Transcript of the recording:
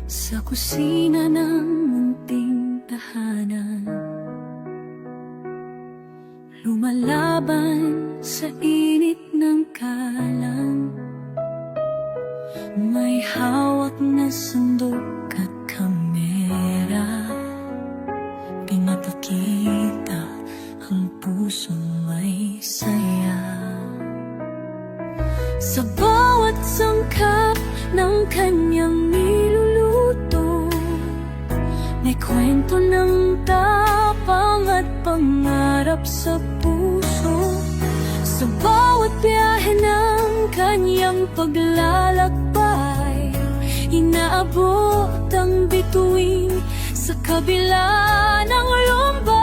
sa kusina ng munting tahanan, lumalaban sa init ng kalan. May hawak na sandok at kamera, pinapakita ang pusong may saya. Sa bawat sangkap ng kanyang niluluto, may kwento ng tapang at pangarap sa puso. Sa bawat biyahe ng kanyang paglalakbay, inaabot ang bituin sa kabila ng lumbay.